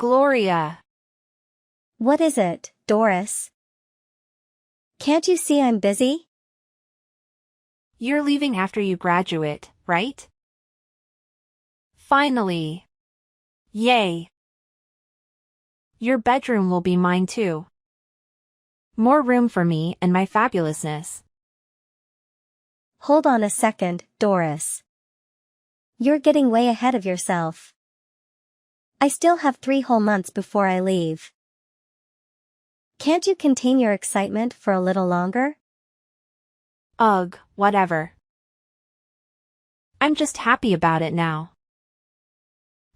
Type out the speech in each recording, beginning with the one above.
Gloria. What is it, Doris? Can't you see I'm busy? You're leaving after you graduate, right? Finally. Yay. Your bedroom will be mine too. More room for me and my fabulousness. Hold on a second, Doris. You're getting way ahead of yourself. I still have 3 whole months before I leave. Can't you contain your excitement for a little longer? Ugh, whatever. I'm just happy about it now.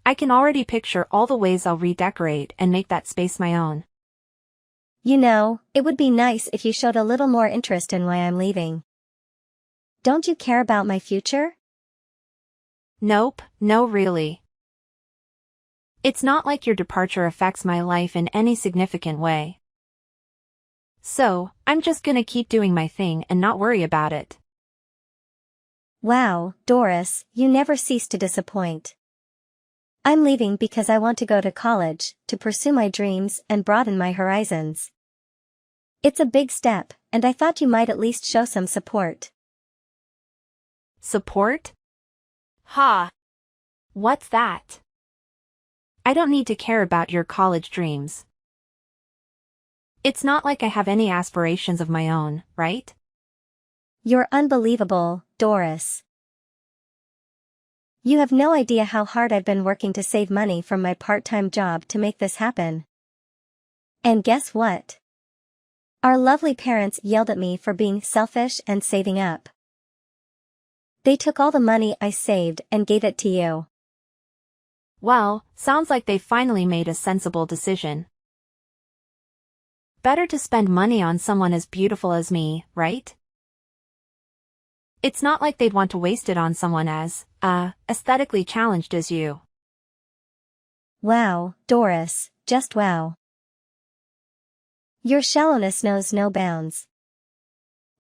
I can already picture all the ways I'll redecorate and make that space my own. You know, it would be nice if you showed a little more interest in why I'm leaving. Don't you care about my future? Nope, no really. It's not like your departure affects my life in any significant way. So, I'm just gonna keep doing my thing and not worry about it. Wow, Doris, you never cease to disappoint. I'm leaving because I want to go to college, to pursue my dreams and broaden my horizons. It's a big step, and I thought you might at least show some support. Support? Ha! What's that? I don't need to care about your college dreams. It's not like I have any aspirations of my own, right? You're unbelievable, Doris. You have no idea how hard I've been working to save money from my part-time job to make this happen. And guess what? Our lovely parents yelled at me for being selfish and saving up. They took all the money I saved and gave it to you. Well, sounds like they finally made a sensible decision. Better to spend money on someone as beautiful as me, right? It's not like they'd want to waste it on someone as, aesthetically challenged as you. Wow, Doris, just wow. Your shallowness knows no bounds.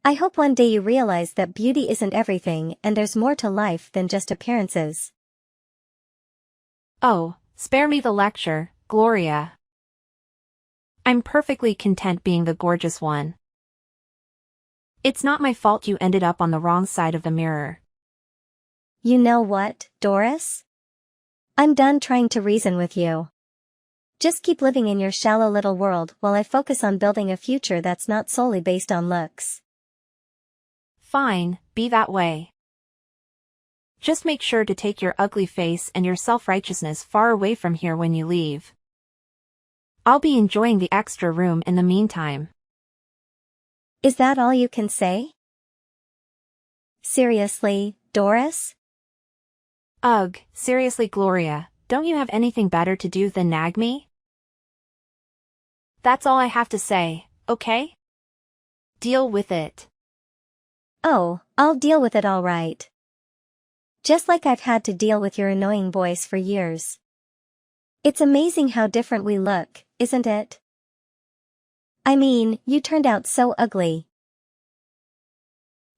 I hope one day you realize that beauty isn't everything and there's more to life than just appearances. Oh, spare me the lecture, Gloria. I'm perfectly content being the gorgeous one. It's not my fault you ended up on the wrong side of the mirror. You know what, Doris? I'm done trying to reason with you. Just keep living in your shallow little world while I focus on building a future that's not solely based on looks. Fine, be that way. Just make sure to take your ugly face and your self-righteousness far away from here when you leave. I'll be enjoying the extra room in the meantime. Is that all you can say? Seriously, Doris? Ugh, seriously Gloria, don't you have anything better to do than nag me? That's all I have to say, okay? Deal with it. Oh, I'll deal with it all right. Just like I've had to deal with your annoying voice for years. It's amazing how different we look, isn't it? I mean, you turned out so ugly.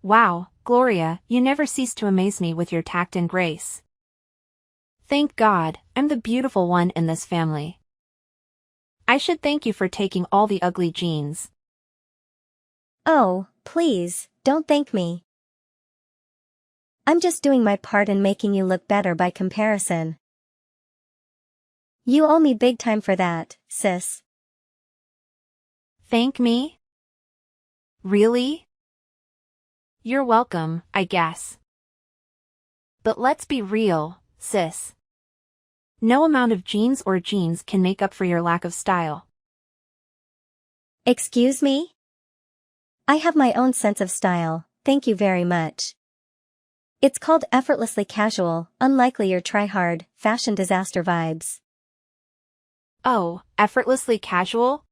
Wow, Gloria, you never cease to amaze me with your tact and grace. Thank God, I'm the beautiful one in this family. I should thank you for taking all the ugly genes. Oh, please, don't thank me. I'm just doing my part in making you look better by comparison. You owe me big time for that, sis. Thank me? Really? You're welcome, I guess. But let's be real, sis. No amount of genes or jeans can make up for your lack of style. Excuse me? I have my own sense of style, thank you very much. It's called effortlessly casual, unlikely your try-hard, fashion disaster vibes. Oh, effortlessly casual?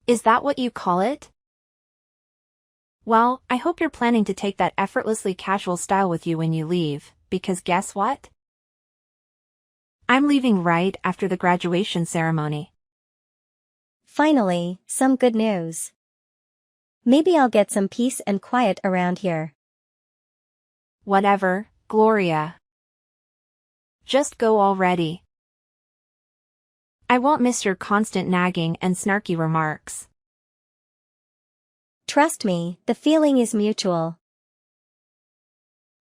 Is that what you call it? Well, I hope you're planning to take that effortlessly casual style with you when you leave, because guess what? I'm leaving right after the graduation ceremony. Finally, some good news. Maybe I'll get some peace and quiet around here. Whatever, Gloria. Just go already. I won't miss your constant nagging and snarky remarks. Trust me, the feeling is mutual.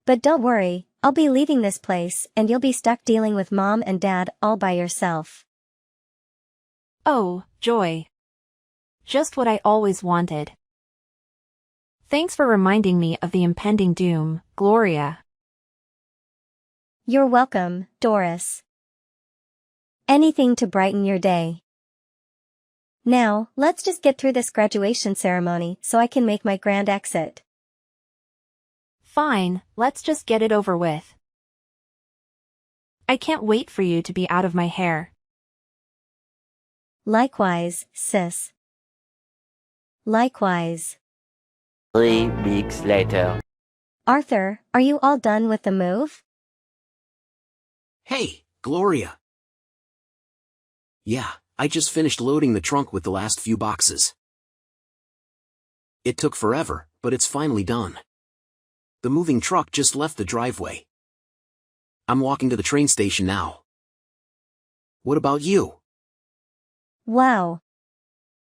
But don't worry, I'll be leaving this place and you'll be stuck dealing with mom and dad all by yourself. Oh, joy. Just what I always wanted. Thanks for reminding me of the impending doom, Gloria. You're welcome, Doris. Anything to brighten your day. Now, let's just get through this graduation ceremony so I can make my grand exit. Fine, let's just get it over with. I can't wait for you to be out of my hair. Likewise, sis. Likewise. 3 weeks later. Arthur, are you all done with the move? Hey, Gloria. Yeah, I just finished loading the trunk with the last few boxes. It took forever, but it's finally done. The moving truck just left the driveway. I'm walking to the train station now. What about you? Wow.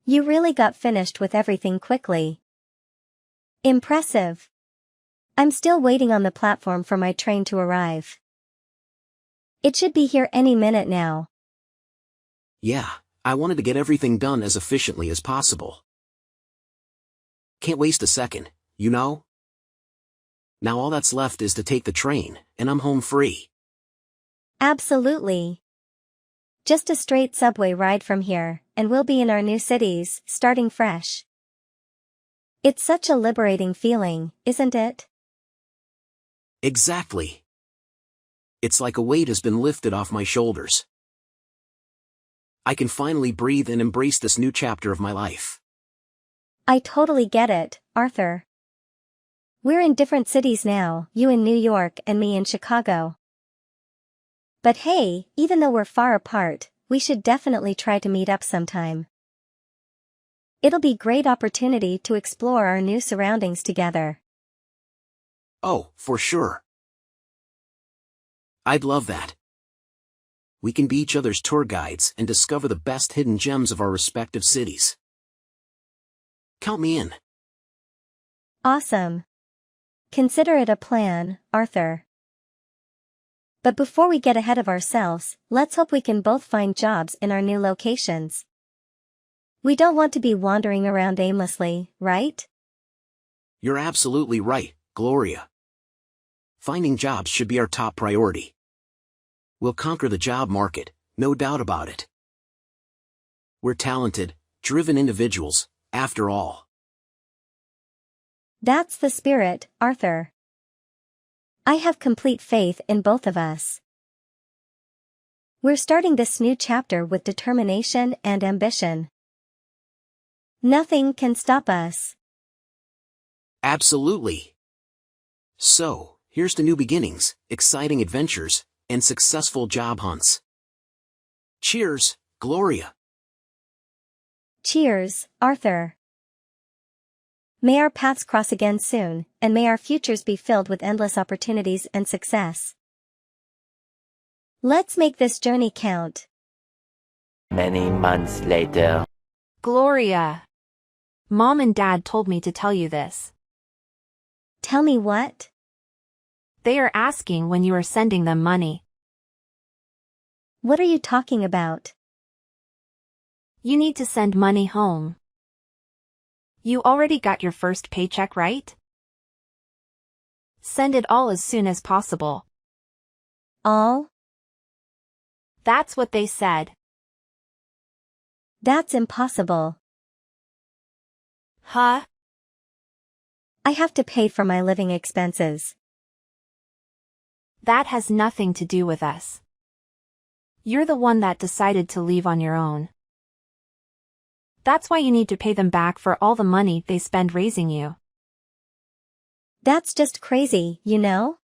You really got finished with everything quickly. Impressive. I'm still waiting on the platform for my train to arrive. It should be here any minute now. Yeah, I wanted to get everything done as efficiently as possible. Can't waste a second, you know? Now all that's left is to take the train, and I'm home free. Absolutely. Just a straight subway ride from here, and we'll be in our new cities, starting fresh. It's such a liberating feeling, isn't it? Exactly. It's like a weight has been lifted off my shoulders. I can finally breathe and embrace this new chapter of my life. I totally get it, Arthur. We're in different cities now, you in New York and me in Chicago. But hey, even though we're far apart, we should definitely try to meet up sometime. It'll be a great opportunity to explore our new surroundings together. Oh, for sure. I'd love that. We can be each other's tour guides and discover the best hidden gems of our respective cities. Count me in. Awesome. Consider it a plan, Arthur. But before we get ahead of ourselves, let's hope we can both find jobs in our new locations. We don't want to be wandering around aimlessly, right? You're absolutely right, Gloria. Finding jobs should be our top priority. We'll conquer the job market, no doubt about it. We're talented, driven individuals, after all. That's the spirit, Arthur. I have complete faith in both of us. We're starting this new chapter with determination and ambition. Nothing can stop us. Absolutely. So, here's to new beginnings, exciting adventures, and successful job hunts. Cheers, Gloria. Cheers, Arthur. May our paths cross again soon, and may our futures be filled with endless opportunities and success. Let's make this journey count. Many months later. Gloria. Mom and Dad told me to tell you this. Tell me what? They are asking when you are sending them money. What are you talking about? You need to send money home. You already got your first paycheck, right? Send it all as soon as possible. All? That's what they said. That's impossible. Huh? I have to pay for my living expenses. That has nothing to do with us. You're the one that decided to leave on your own. That's why you need to pay them back for all the money they spend raising you. That's just crazy, you know?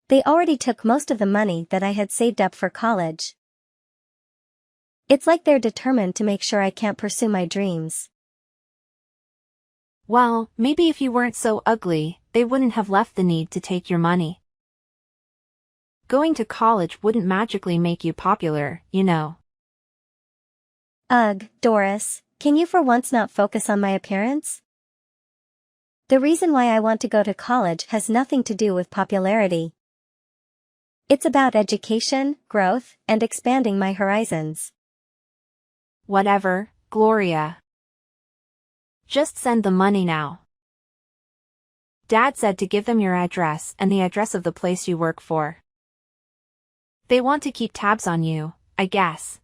They already took most of the money that I had saved up for college. It's like they're determined to make sure I can't pursue my dreams. Well, maybe if you weren't so ugly, they wouldn't have left the need to take your money. Going to college wouldn't magically make you popular, you know. Ugh, Doris, can you for once not focus on my appearance? The reason why I want to go to college has nothing to do with popularity. It's about education, growth, and expanding my horizons. Whatever, Gloria. Just send the money now. Dad said to give them your address and the address of the place you work for. They want to keep tabs on you, I guess.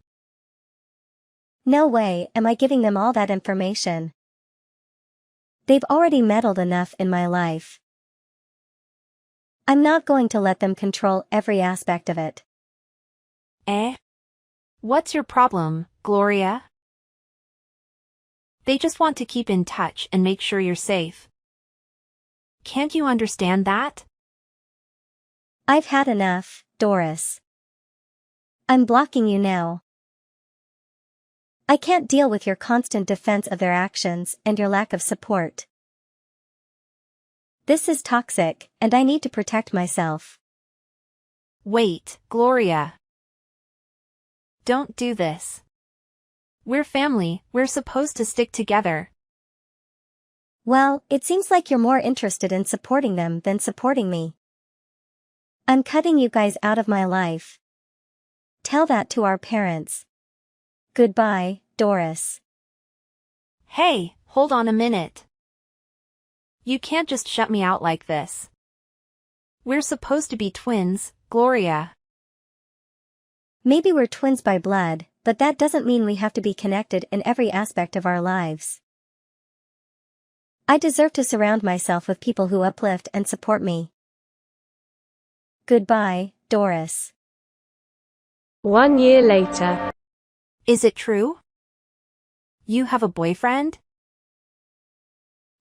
No way am I giving them all that information. They've already meddled enough in my life. I'm not going to let them control every aspect of it. Eh? What's your problem, Gloria? They just want to keep in touch and make sure you're safe. Can't you understand that? I've had enough, Doris. I'm blocking you now. I can't deal with your constant defense of their actions and your lack of support. This is toxic, and I need to protect myself. Wait, Gloria. Don't do this. We're family, we're supposed to stick together. Well, it seems like you're more interested in supporting them than supporting me. I'm cutting you guys out of my life. Tell that to our parents. Goodbye, Doris. Hey, hold on a minute. You can't just shut me out like this. We're supposed to be twins, Gloria. Maybe we're twins by blood, but that doesn't mean we have to be connected in every aspect of our lives. I deserve to surround myself with people who uplift and support me. Goodbye, Doris. 1 year later. Is it true? You have a boyfriend?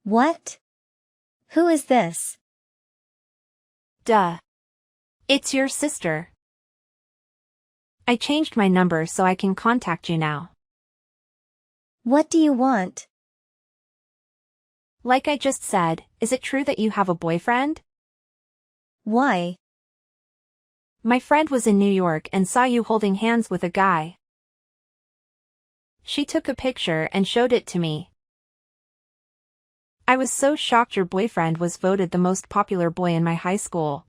What? Who is this? Duh. It's your sister. I changed my number so I can contact you now. What do you want? Like I just said, is it true that you have a boyfriend? Why? My friend was in New York and saw you holding hands with a guy. She took a picture and showed it to me. I was so shocked your boyfriend was voted the most popular boy in my high school.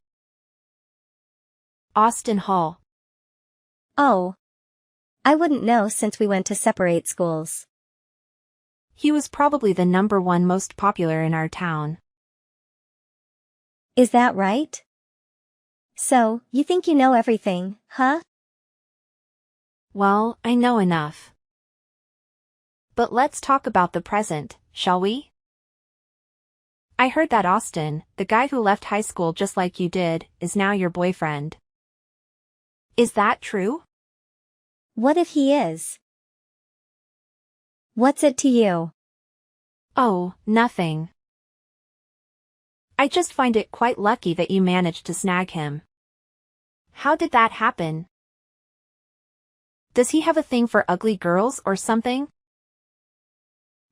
Austin Hall. Oh. I wouldn't know since we went to separate schools. He was probably the #1 most popular in our town. Is that right? So, you think you know everything, huh? Well, I know enough. But let's talk about the present, shall we? I heard that Austin, the guy who left high school just like you did, is now your boyfriend. Is that true? What if he is? What's it to you? Oh, nothing. I just find it quite lucky that you managed to snag him. How did that happen? Does he have a thing for ugly girls or something?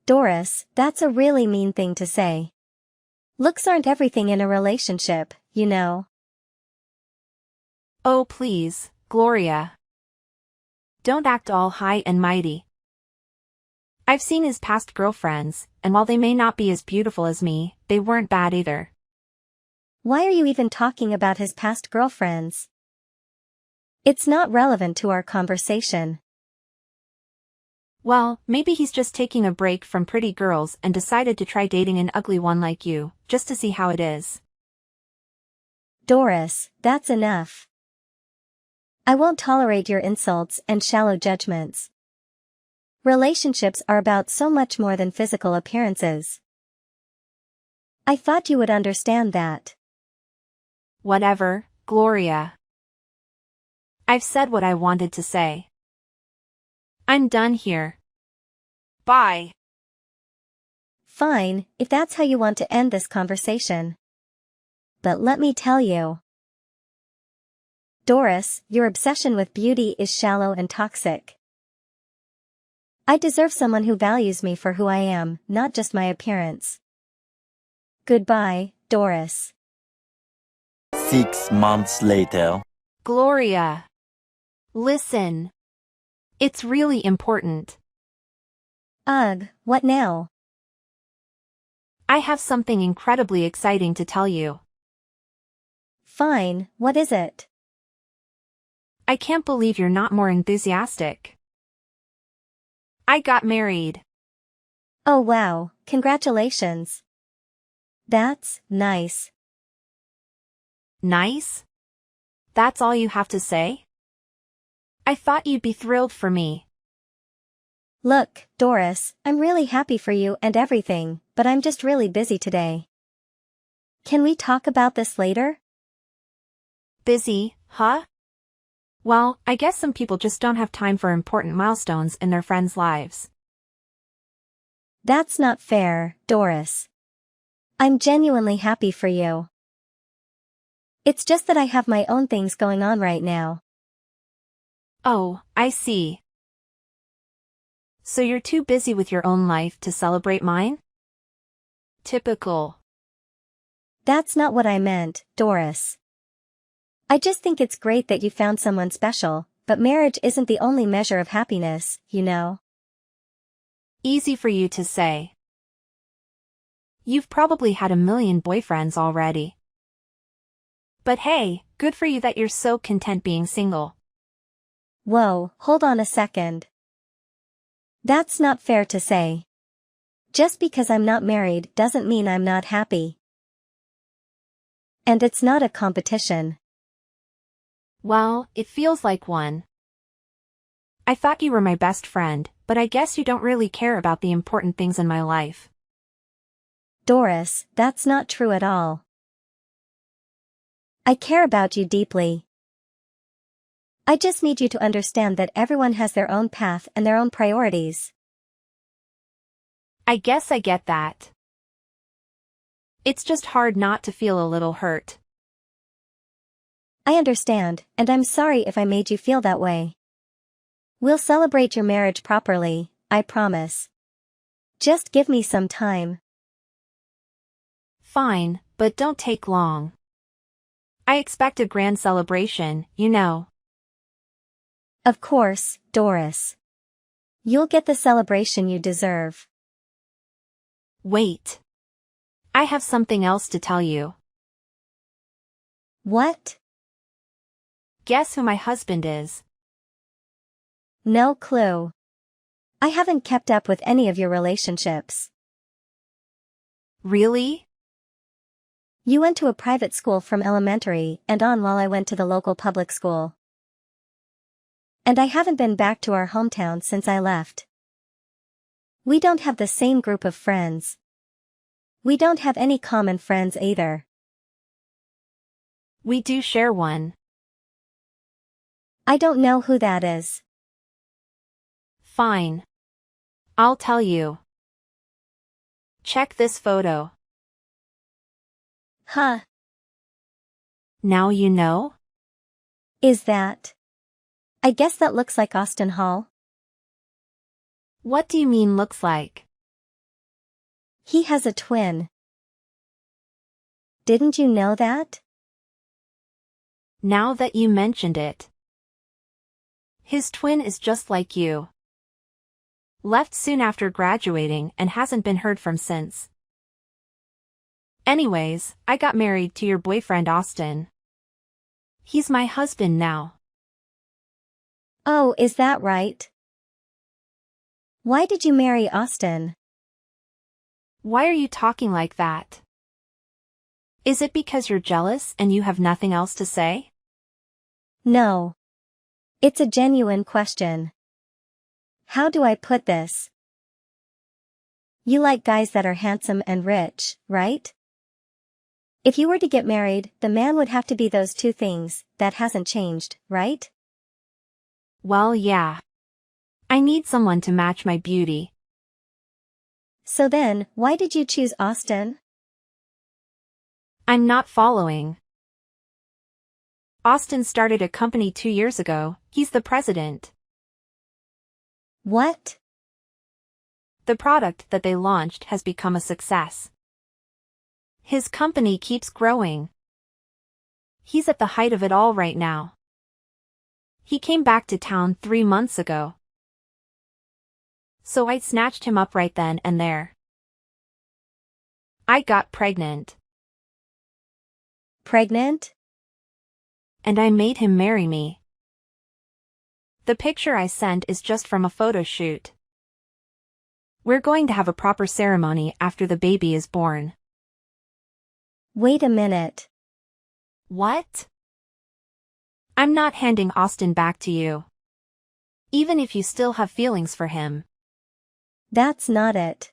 Doris, that's a really mean thing to say. Looks aren't everything in a relationship, you know. Oh please, Gloria. Don't act all high and mighty. I've seen his past girlfriends, and while they may not be as beautiful as me, they weren't bad either. Why are you even talking about his past girlfriends? It's not relevant to our conversation. Well, maybe he's just taking a break from pretty girls and decided to try dating an ugly one like you, just to see how it is. Doris, that's enough. I won't tolerate your insults and shallow judgments. Relationships are about so much more than physical appearances. I thought you would understand that. Whatever, Gloria. I've said what I wanted to say. I'm done here. Bye. Fine, if that's how you want to end this conversation. But let me tell you. Doris, your obsession with beauty is shallow and toxic. I deserve someone who values me for who I am, not just my appearance. Goodbye, Doris. 6 months later. Gloria. Listen. It's really important. Ugh, what now? I have something incredibly exciting to tell you. Fine, what is it? I can't believe you're not more enthusiastic. I got married. Oh wow, congratulations. That's nice. Nice? That's all you have to say? I thought you'd be thrilled for me. Look, Doris, I'm really happy for you and everything, but I'm just really busy today. Can we talk about this later? Busy, huh? Well, I guess some people just don't have time for important milestones in their friends' lives. That's not fair, Doris. I'm genuinely happy for you. It's just that I have my own things going on right now. Oh, I see. So you're too busy with your own life to celebrate mine? Typical. That's not what I meant, Doris. I just think it's great that you found someone special, but marriage isn't the only measure of happiness, you know. Easy for you to say. You've probably had a million boyfriends already. But hey, good for you that you're so content being single. Whoa, hold on a second. That's not fair to say. Just because I'm not married doesn't mean I'm not happy. And it's not a competition. Well, it feels like one. I thought you were my best friend, but I guess you don't really care about the important things in my life. Doris, that's not true at all. I care about you deeply. I just need you to understand that everyone has their own path and their own priorities. I guess I get that. It's just hard not to feel a little hurt. I understand, and I'm sorry if I made you feel that way. We'll celebrate your marriage properly, I promise. Just give me some time. Fine, but don't take long. I expect a grand celebration, you know. Of course, Doris. You'll get the celebration you deserve. Wait. I have something else to tell you. What? Guess who my husband is? No clue. I haven't kept up with any of your relationships. Really? You went to a private school from elementary and on while I went to the local public school. And I haven't been back to our hometown since I left. We don't have the same group of friends. We don't have any common friends either. We do share one. I don't know who that is. Fine. I'll tell you. Check this photo. Huh. Now you know? Is that? I guess that looks like Austin Hall. What do you mean looks like? He has a twin. Didn't you know that? Now that you mentioned it. His twin is just like you. Left soon after graduating and hasn't been heard from since. Anyways, I got married to your boyfriend Austin. He's my husband now. Oh, is that right? Why did you marry Austin? Why are you talking like that? Is it because you're jealous and you have nothing else to say? No. It's a genuine question. How do I put this? You like guys that are handsome and rich, right? If you were to get married, the man would have to be those two things. That hasn't changed, right? Well, yeah. I need someone to match my beauty. So then, why did you choose Austin? I'm not following. Austin started a company 2 years ago. He's the president. What? The product that they launched has become a success. His company keeps growing. He's at the height of it all right now. He came back to town 3 months ago. So I snatched him up right then and there. I got pregnant. Pregnant? And I made him marry me. The picture I sent is just from a photo shoot. We're going to have a proper ceremony after the baby is born. Wait a minute. What? I'm not handing Austin back to you. Even if you still have feelings for him. That's not it.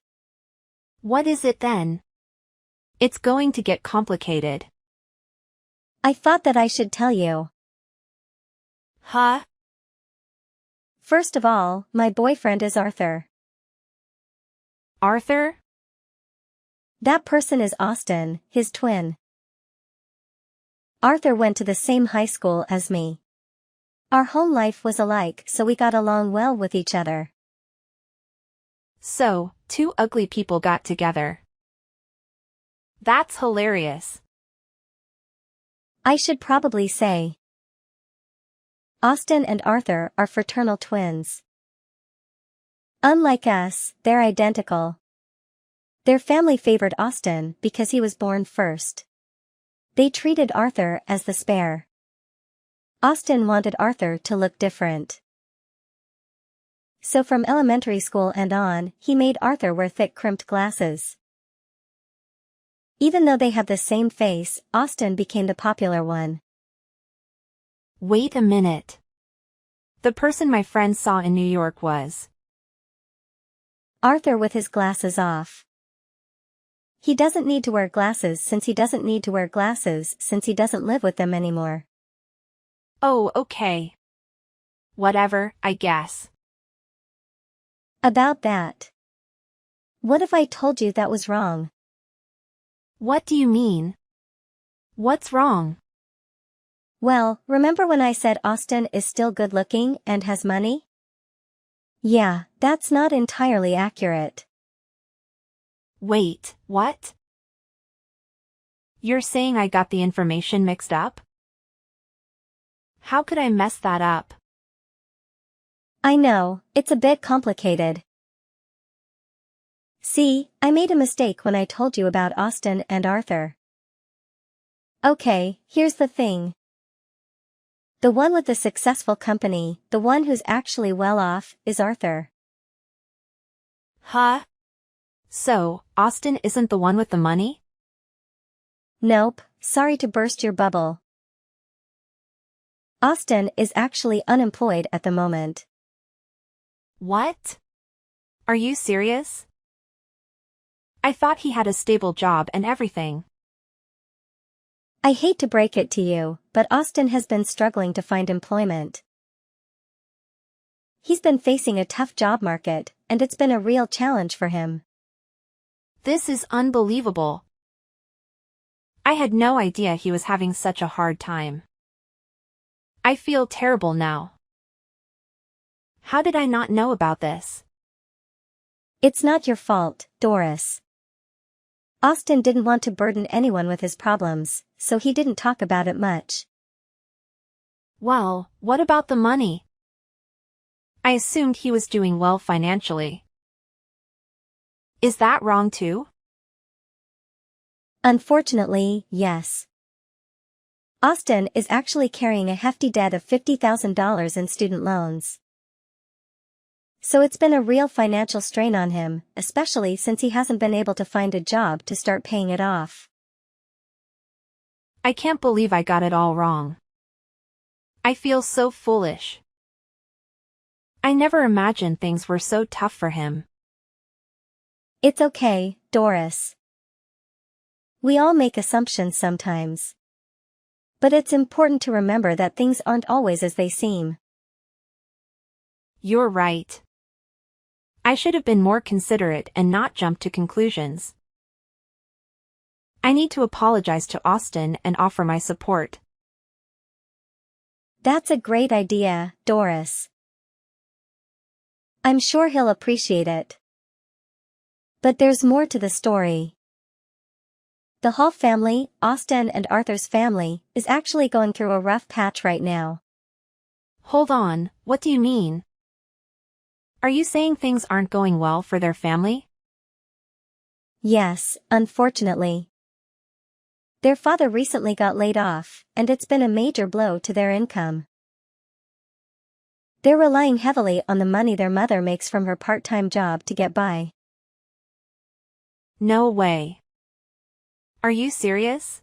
What is it then? It's going to get complicated. I thought that I should tell you. Huh? First of all, my boyfriend is Arthur. Arthur? That person is Austin, his twin. Arthur went to the same high school as me. Our home life was alike, so we got along well with each other. So, two ugly people got together. That's hilarious. I should probably say, Austin and Arthur are fraternal twins. Unlike us, they're identical. Their family favored Austin because he was born first. They treated Arthur as the spare. Austin wanted Arthur to look different. So from elementary school and on, he made Arthur wear thick crimped glasses. Even though they have the same face, Austin became the popular one. Wait a minute. The person my friend saw in New York was Arthur with his glasses off. He doesn't need to wear glasses since he doesn't need to wear glasses since he doesn't live with them anymore. Oh, okay. Whatever, I guess. About that. What if I told you that was wrong? What do you mean? What's wrong? Well, remember when I said Austin is still good looking and has money? Yeah, that's not entirely accurate. Wait, what? You're saying I got the information mixed up? How could I mess that up? I know, it's a bit complicated. See, I made a mistake when I told you about Austin and Arthur. Okay, here's the thing. The one with the successful company, the one who's actually well off, is Arthur. Huh? So, Austin isn't the one with the money? Nope, sorry to burst your bubble. Austin is actually unemployed at the moment. What? Are you serious? I thought he had a stable job and everything. I hate to break it to you, but Austin has been struggling to find employment. He's been facing a tough job market, and it's been a real challenge for him. This is unbelievable. I had no idea he was having such a hard time. I feel terrible now. How did I not know about this? It's not your fault, Doris. Austin didn't want to burden anyone with his problems, so he didn't talk about it much. Well, what about the money? I assumed he was doing well financially. Is that wrong too? Unfortunately, yes. Austin is actually carrying a hefty debt of $50,000 in student loans. So it's been a real financial strain on him, especially since he hasn't been able to find a job to start paying it off. I can't believe I got it all wrong. I feel so foolish. I never imagined things were so tough for him. It's okay, Doris. We all make assumptions sometimes. But it's important to remember that things aren't always as they seem. You're right. I should have been more considerate and not jump to conclusions. I need to apologize to Austin and offer my support. That's a great idea, Doris. I'm sure he'll appreciate it. But there's more to the story. The Hall family, Austin and Arthur's family, is actually going through a rough patch right now. Hold on, what do you mean? Are you saying things aren't going well for their family? Yes, unfortunately. Their father recently got laid off, and it's been a major blow to their income. They're relying heavily on the money their mother makes from her part-time job to get by. No way. Are you serious?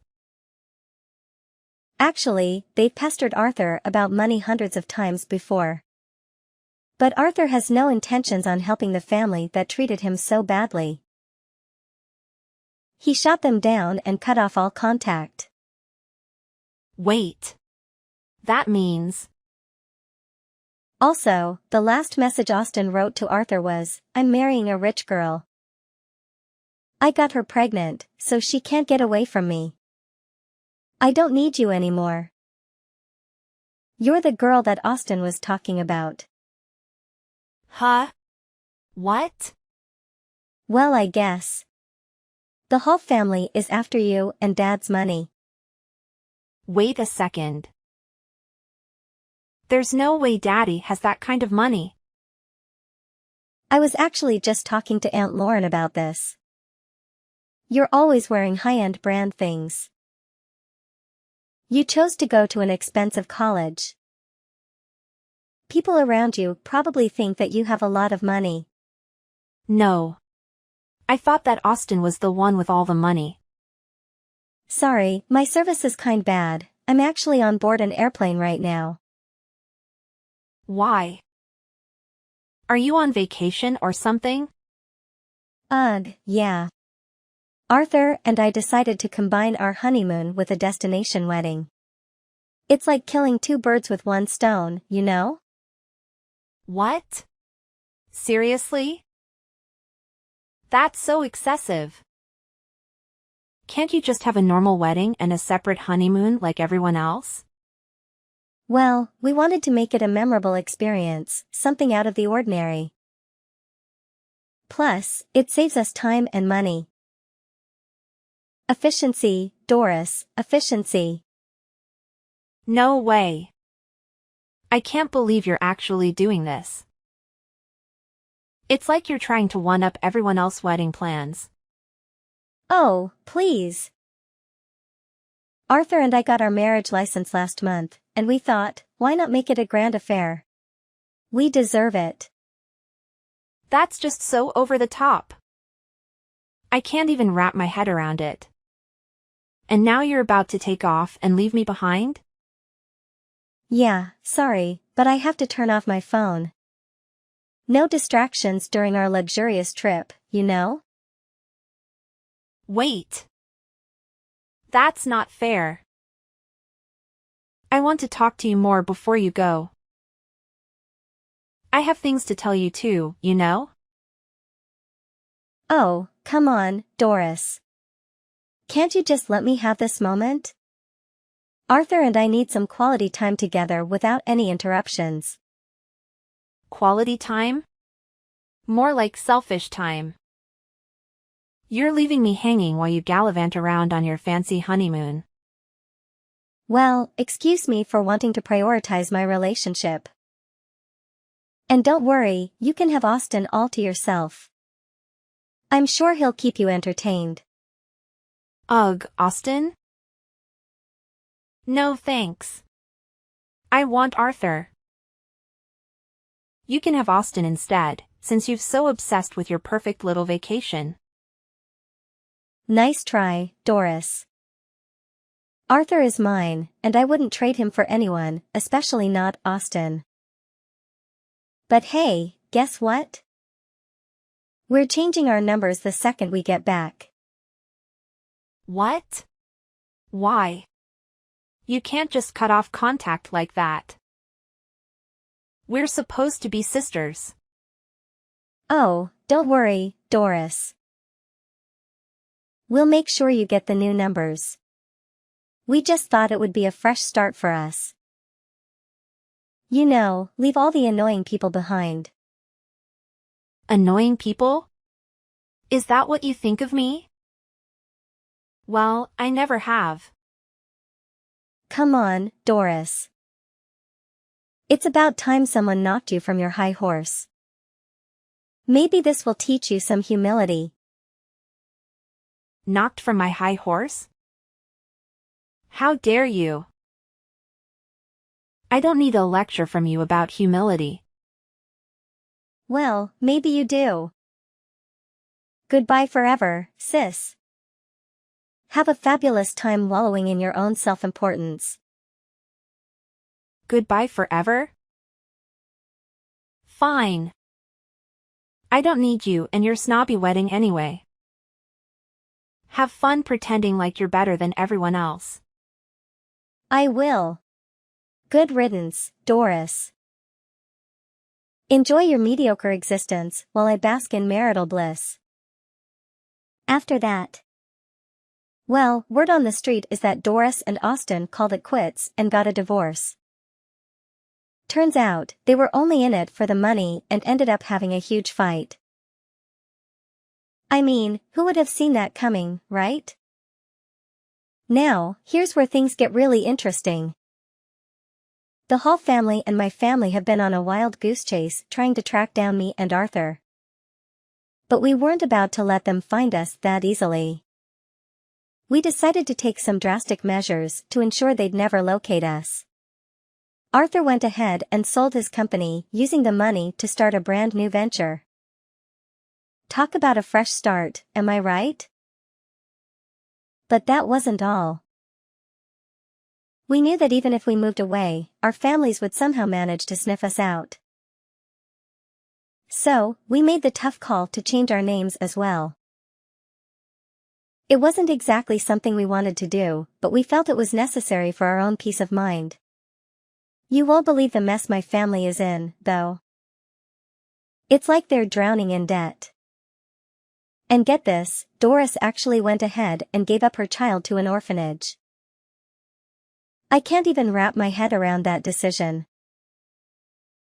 Actually, they've pestered Arthur about money hundreds of times before. But Arthur has no intentions on helping the family that treated him so badly. He shot them down and cut off all contact. Wait. That means... Also, the last message Austin wrote to Arthur was, "I'm marrying a rich girl. I got her pregnant, so she can't get away from me. I don't need you anymore. You're the girl that Austin was talking about." Huh? What? Well, I guess. The whole family is after you and Dad's money. Wait a second. There's no way Daddy has that kind of money. I was actually just talking to Aunt Lauren about this. You're always wearing high-end brand things. You chose to go to an expensive college. People around you probably think that you have a lot of money. No. I thought that Austin was the one with all the money. Sorry, my service is kinda bad. I'm actually on board an airplane right now. Why? Are you on vacation or something? Ugh, yeah. Arthur and I decided to combine our honeymoon with a destination wedding. It's like killing two birds with one stone, you know? What? Seriously? That's so excessive. Can't you just have a normal wedding and a separate honeymoon like everyone else? Well, we wanted to make it a memorable experience, something out of the ordinary. Plus, it saves us time and money. Efficiency, Doris, efficiency. No way. I can't believe you're actually doing this. It's like you're trying to one-up everyone else's wedding plans. Oh, please. Arthur and I got our marriage license last month, and we thought, why not make it a grand affair? We deserve it. That's just so over the top. I can't even wrap my head around it. And now you're about to take off and leave me behind? Yeah, sorry, but I have to turn off my phone. No distractions during our luxurious trip, you know? Wait. That's not fair. I want to talk to you more before you go. I have things to tell you too, you know? Oh, come on, Doris. Can't you just let me have this moment? Arthur and I need some quality time together without any interruptions. Quality time? More like selfish time. You're leaving me hanging while you gallivant around on your fancy honeymoon. Well, excuse me for wanting to prioritize my relationship. And don't worry, you can have Austin all to yourself. I'm sure he'll keep you entertained. Ugh, Austin? No thanks. I want Arthur. You can have Austin instead, since you're so obsessed with your perfect little vacation. Nice try, Doris. Arthur is mine, and I wouldn't trade him for anyone, especially not Austin. But hey, guess what? We're changing our numbers the second we get back. What? Why? You can't just cut off contact like that. We're supposed to be sisters. Oh, don't worry, Doris. We'll make sure you get the new numbers. We just thought it would be a fresh start for us. You know, leave all the annoying people behind. Annoying people? Is that what you think of me? Well, I never have. Come on, Doris. It's about time someone knocked you from your high horse. Maybe this will teach you some humility. Knocked from my high horse? How dare you? I don't need a lecture from you about humility. Well, maybe you do. Goodbye forever, sis. Have a fabulous time wallowing in your own self-importance. Goodbye forever? Fine. I don't need you and your snobby wedding anyway. Have fun pretending like you're better than everyone else. I will. Good riddance, Doris. Enjoy your mediocre existence while I bask in marital bliss. After that. Well, word on the street is that Doris and Austin called it quits and got a divorce. Turns out, they were only in it for the money and ended up having a huge fight. I mean, who would have seen that coming, right? Now, here's where things get really interesting. The Hall family and my family have been on a wild goose chase trying to track down me and Arthur. But we weren't about to let them find us that easily. We decided to take some drastic measures to ensure they'd never locate us. Arthur went ahead and sold his company, using the money to start a brand new venture. Talk about a fresh start, am I right? But that wasn't all. We knew that even if we moved away, our families would somehow manage to sniff us out. So, we made the tough call to change our names as well. It wasn't exactly something we wanted to do, but we felt it was necessary for our own peace of mind. You won't believe the mess my family is in, though. It's like they're drowning in debt. And get this, Doris actually went ahead and gave up her child to an orphanage. I can't even wrap my head around that decision.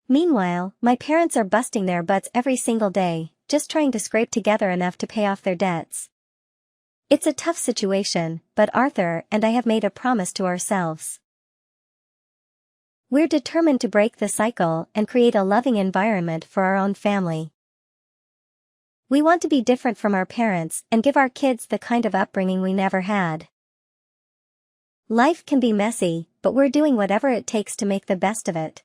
Meanwhile, my parents are busting their butts every single day, just trying to scrape together enough to pay off their debts. It's a tough situation, but Arthur and I have made a promise to ourselves. We're determined to break the cycle and create a loving environment for our own family. We want to be different from our parents and give our kids the kind of upbringing we never had. Life can be messy, but we're doing whatever it takes to make the best of it.